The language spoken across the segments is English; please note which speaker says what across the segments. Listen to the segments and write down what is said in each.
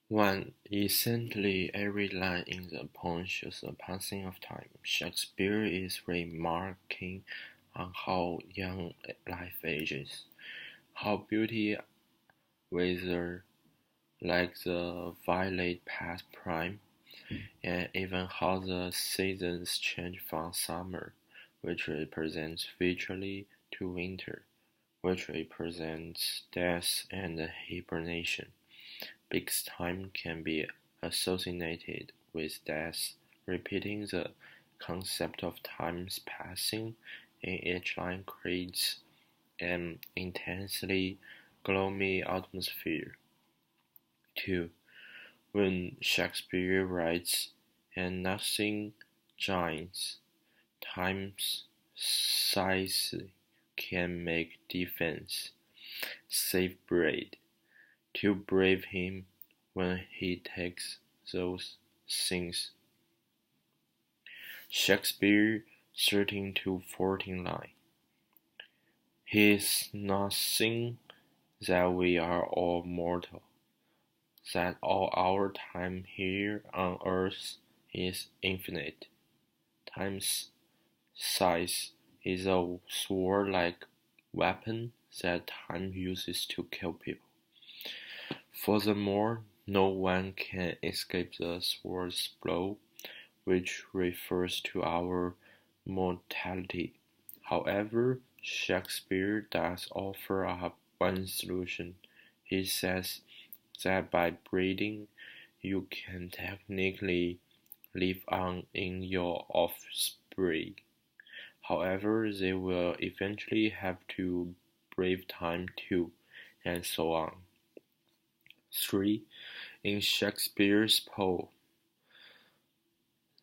Speaker 1: 1. Essentially every line in the poem shows the passing of time. Shakespeare is remarking on how young life ages, how beauty withers like the violet past prime, and even how the seasons change from summer, which represents victory, to winter, which represents death and hibernation, because time can be associated with death. Repeating the concept of time's passing in each line creates an intensely gloomy atmosphere. 2. When Shakespeare writes, "And nothing giants, time's size can make defense, save bread," to brave him when he takes those things. Shakespeare 13 to 14 line. He's nothing that we are all mortal, that all our time here on earth is infinite. Time's size is a sword-like weapon that time uses to kill people. Furthermore, no one can escape the sword's blow, which refers to our mortality. However, Shakespeare does offer up one solution. He says that by breeding, you can technically live on in your offspring. However, they will eventually have to brave time too, and so on. 3. In Shakespeare's poem,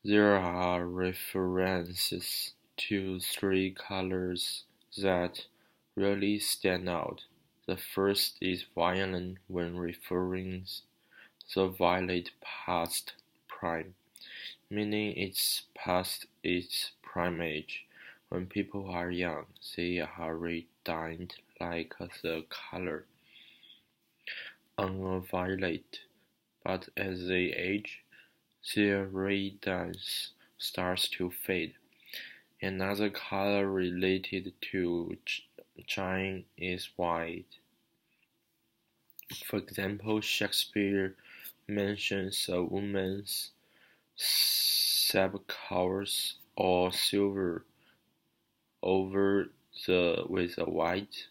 Speaker 1: there are references to three colors that really stand out. The first is violent when referring the violet past prime, meaning it's past its prime age. When people are young, they are radiant like the color on a violet, but as they age, their radiance starts to fade. Another color related to shine is white. For example, Shakespeare mentions a woman's sepulchres or silver over with a white.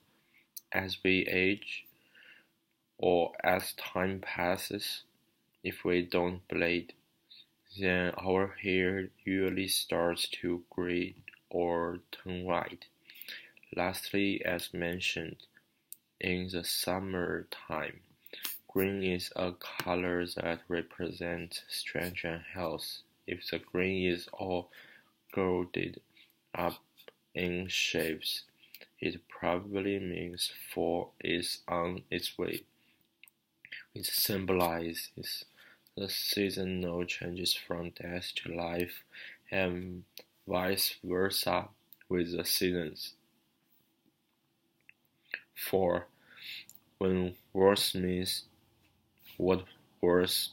Speaker 1: As we age, or as time passes, if we don't bleed, then our hair usually starts to gray or turn white. Lastly, as mentioned, in the summertime, green is a color that represents strength and health. If the green is all girded up in shapes, it probably means fall is on its way. It symbolizes the seasonal changes from death to life, and vice versa with the seasons. 4. When Wordsworth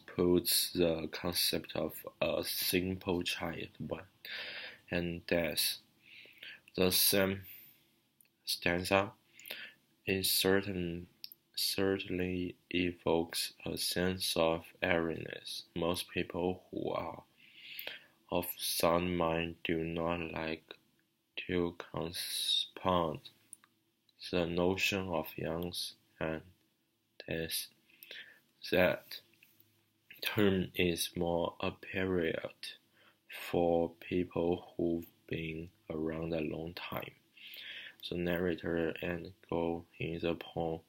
Speaker 1: puts the concept of a simple child and death, the same stanza is certainly evokes a sense of airiness. Most people who are of sound mind do not like to compound the notion of young and death. That term is more appropriate for people who've been around a long time. The narrator and girl in the poem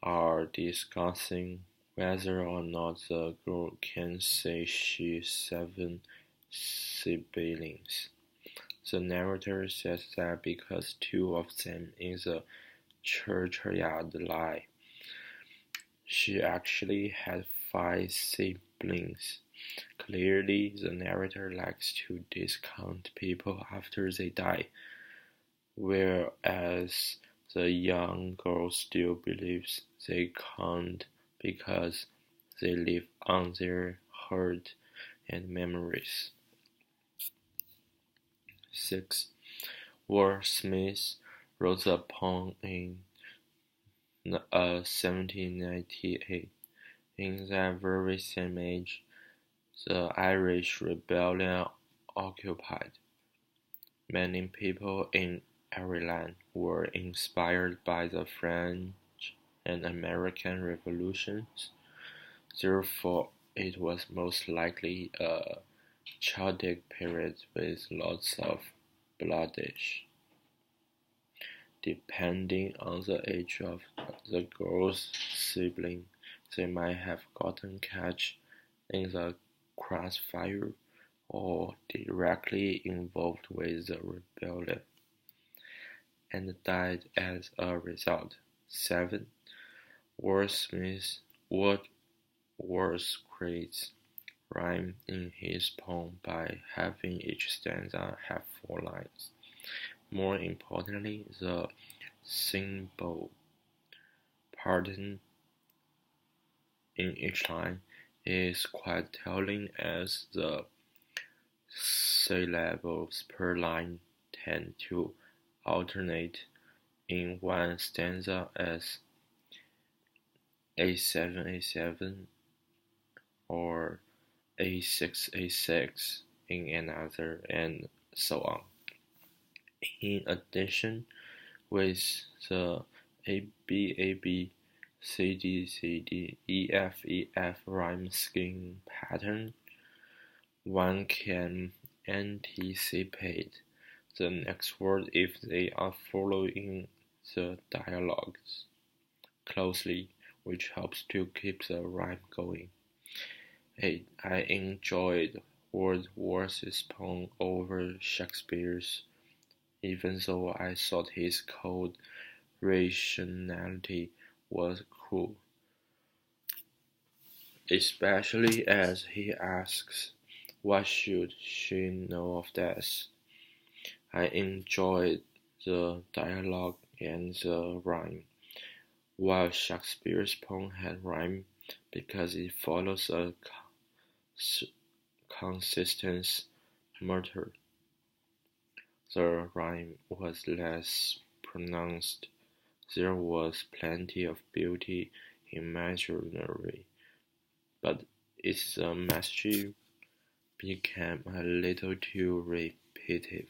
Speaker 1: are discussing whether or not the girl can say she's 7 siblings. The narrator says that because 2 of them in the churchyard lie, she actually had 5 siblings. Clearly, the narrator likes to discount people after they die, whereas the young girl still believes they can't because they live on their heart and memories. 6. Smith wrote a poem in 1798. In that very same age, the Irish Rebellion occupied. Many people in Ireland were inspired by the French and American revolutions. Therefore, it was most likely a childhood period with lots of bloodshed. Depending on the age of the girl's sibling, they might have gotten caught in the crossfire or directly involved with the rebellion and died as a result. 7. Wordsmith creates rhyme in his poem by having each stanza have 4 lines. More importantly, the symbol pattern in each line is quite telling, as the syllables per line tend to alternate in one stanza as A7 A7 or A6 A6 in another, and so on. In addition, with the AB AB CD CD EF EF rhyme scheme pattern, one can anticipate the next word if they are following the dialogues closely, which helps to keep the rhyme going. 8. I enjoyed Wordsworth's poem over Shakespeare's, even though I thought his cold rationality was cruel, especially as he asks, what should she know of death? I enjoyed the dialogue and the rhyme, while Shakespeare's poem had rhyme because it follows a consistent meter. The rhyme was less pronounced. There was plenty of beauty imaginary, but its message became a little too repetitive.